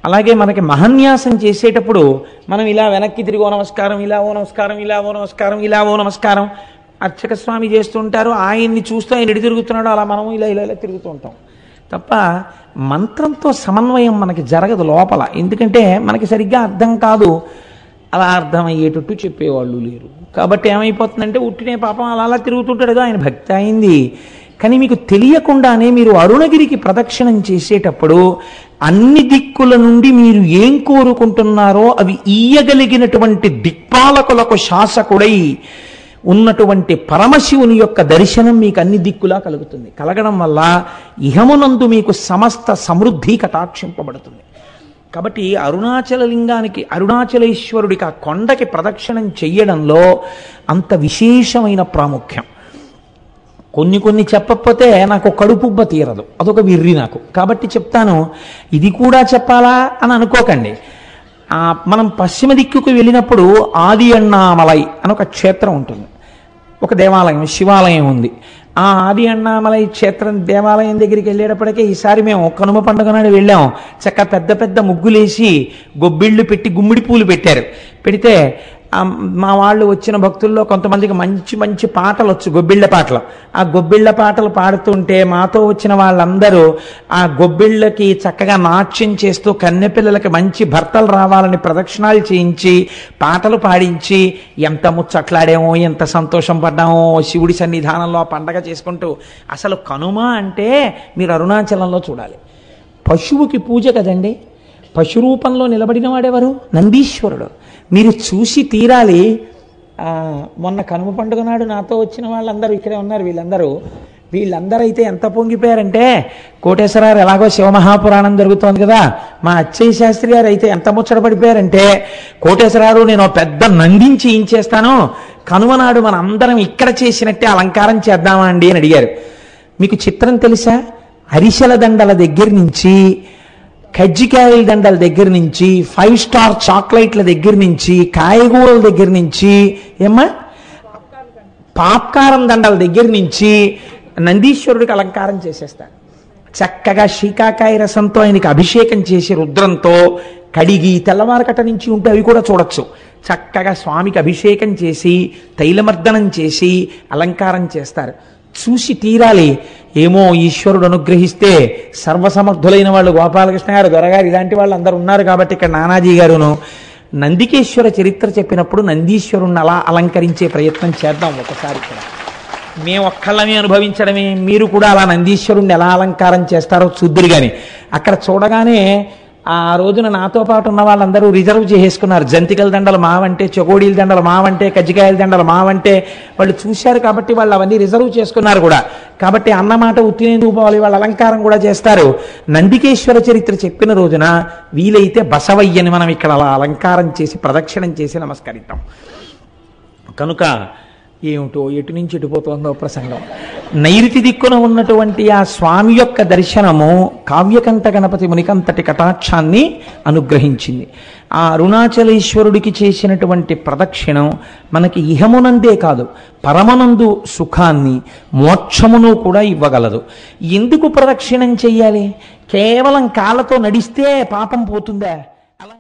అలాగే మనకి మహన్యాసం చేసేటప్పుడు మనం ఇలా వెనక్కి తిరిగి ఓ నమస్కారం, ఇలా ఓ నమస్కారం, ఇలా ఓ నమస్కారం, ఇలా ఓ నమస్కారం అర్చక స్వామి చేస్తుంటారు. ఆయన్ని చూస్తూ ఆయన ఎడి తిరుగుతున్నాడో అలా మనం ఇలా ఇలా ఇలా తిరుగుతూ ఉంటాం తప్ప మంత్రంతో సమన్వయం మనకి జరగదు లోపల. ఎందుకంటే మనకి సరిగ్గా అర్థం కాదు, అలా అర్థమయ్యేటట్టు చెప్పేవాళ్ళు లేరు. కాబట్టి ఏమైపోతుందంటే ఉట్టినే పాపం అలా అలా తిరుగుతుంటాడు, ఏదో ఆయన భక్తి అయింది. కానీ మీకు తెలియకుండానే మీరు అరుణగిరికి ప్రదక్షిణం చేసేటప్పుడు అన్ని దిక్కుల నుండి మీరు ఏం కోరుకుంటున్నారో అవి ఇయ్యగలిగినటువంటి దిక్పాలకులకు శాసకుడై ఉన్నటువంటి పరమశివుని యొక్క దర్శనం మీకు అన్ని దిక్కులా కలుగుతుంది. కలగడం వల్ల ఇహమునందు మీకు సమస్త సమృద్ధి కటాక్షింపబడుతుంది. కాబట్టి అరుణాచల లింగానికి, అరుణాచలేశ్వరుడికి ఆ కొండకి ప్రదక్షిణం చెయ్యడంలో అంత విశేషమైన ప్రాముఖ్యం. కొన్ని చెప్పకపోతే నాకు కడుపుబ్బ తీరదు, అదొక విర్రి నాకు. కాబట్టి చెప్తాను, ఇది కూడా చెప్పాలా అని అనుకోకండి. మనం పశ్చిమ దిక్కుకు వెళ్ళినప్పుడు ఆది అన్నామలై అని ఒక క్షేత్రం ఉంటుంది, ఒక దేవాలయం, శివాలయం ఉంది. ఆ ఆది అన్నామలై క్షేత్రం దేవాలయం దగ్గరికి వెళ్ళేటప్పటికే ఈసారి మేము కనుమ పండుగ నాడు వెళ్ళాం. చక్క పెద్ద పెద్ద ముగ్గులేసి గొబ్బిళ్ళు పెట్టి గుమ్మిడి పూలు పెట్టారు. పెడితే మా వాళ్ళు వచ్చిన భక్తుల్లో కొంతమందికి మంచి మంచి పాటలు వచ్చు, గొబ్బిళ్ళ పాటలు. ఆ గొబ్బిళ్ళ పాటలు పాడుతుంటే మాతో వచ్చిన వాళ్ళందరూ ఆ గొబ్బిళ్ళకి చక్కగా నాట్యం చేస్తూ కన్నెపిల్లలకి మంచి భర్తలు రావాలని ప్రదక్షిణాలు చేయించి పాటలు పాడించి ఎంత ముచ్చట్లాడామో, ఎంత సంతోషం పడ్డామో శివుడి సన్నిధానంలో పండగ చేసుకుంటూ. అసలు కనుమ అంటే మీరు అరుణాచలంలో చూడాలి. పశువుకి పూజ కదండి. పశు రూపంలో నిలబడిన వాడెవరు? నందీశ్వరుడు. మీరు చూసి తీరాలి. మొన్న కనుమ పండుగ నాడు నాతో వచ్చిన వాళ్ళందరూ ఇక్కడే ఉన్నారు. వీళ్ళందరూ అయితే ఎంత పొంగిపోయారంటే, కోటేశ్వరరావు ఎలాగో శివమహాపురాణం జరుగుతోంది కదా, మా అచ్చయ్య శాస్త్రి గారు అయితే ఎంత ముచ్చటపడిపోయారంటే, కోటేశ్వరరావు నేను పెద్ద నందించి ఏం చేస్తాను, కనుమ నాడు మన అందరం ఇక్కడ చేసినట్టే అలంకారం చేద్దామా అండి అని అడిగారు. మీకు చిత్రం తెలుసా? అరిసెల దండల దగ్గర నుంచి, కజ్జికాయల దండల దగ్గర నుంచి, 5 స్టార్ చాక్లెట్ల దగ్గర నుంచి, కాయగూరల దగ్గర నుంచి, ఏమ్మా పాప్కారం దండల దగ్గర నుంచి నందీశ్వరుడికి అలంకారం చేసేస్తారు. చక్కగా శీకాకాయ రసంతో ఆయనకి అభిషేకం చేసి రుద్రంతో కడిగి తెల్లవారకట నుంచి ఉంటే అవి కూడా చూడొచ్చు. చక్కగా స్వామికి అభిషేకం చేసి తైలమర్దనం చేసి అలంకారం చేస్తారు. చూసి తీరాలి. ఏమో ఈశ్వరుడు అనుగ్రహిస్తే సర్వసమర్థులైన వాళ్ళు గోపాలకృష్ణ గారు, దొరగారు, ఇలాంటి వాళ్ళు అందరూ ఉన్నారు కాబట్టి ఇక్కడ నానాజీ గారును నందికేశ్వర చరిత్ర చెప్పినప్పుడు నందీశ్వరుణ్ణి అలా అలంకరించే ప్రయత్నం చేద్దాం ఒకసారి. ఇక్కడ మేము ఒక్కళ్ళమే అనుభవించడమే, మీరు కూడా అలా నందీశ్వరుణ్ణి ఎలా అలంకారం చేస్తారో చూద్దురు. కానీ అక్కడ చూడగానే ఆ రోజున నాతో పాటు ఉన్న వాళ్ళందరూ రిజర్వ్ చేసేసుకున్నారు. జంతికల దండలు మావంటే, చెకోడీల దండలు మావంటే, కజ్జికాయల దండలు మావంటే వాళ్ళు చూశారు కాబట్టి వాళ్ళు అవన్నీ రిజర్వ్ చేసుకున్నారు కూడా. కాబట్టి అన్నమాట ఉత్తినేందుకు పోవాలి, వాళ్ళ అలంకారం కూడా చేస్తారు. నందికేశ్వర చరిత్ర చెప్పిన రోజున వీలైతే బసవయ్యని మనం ఇక్కడ అలా అలంకారం చేసి ప్రదక్షిణం చేసి నమస్కరిద్దాం. కనుక ఏమిటో ఎటు నుంచి ఎటుపోతుందో ప్రసంగం. నైరుతి దిక్కున ఉన్నటువంటి ఆ స్వామి యొక్క దర్శనము కావ్యకంఠ గణపతి మునికంతటి కటాక్షాన్ని అనుగ్రహించింది. ఆ అరుణాచలేశ్వరుడికి చేసినటువంటి ప్రదక్షిణం మనకి ఇహమునందే కాదు, పరమనందు సుఖాన్ని మోక్షమును కూడా ఇవ్వగలదు. ఎందుకు ప్రదక్షిణం చెయ్యాలి? కేవలం కాళ్ళతో నడిస్తే పాపం పోతుందా? అలా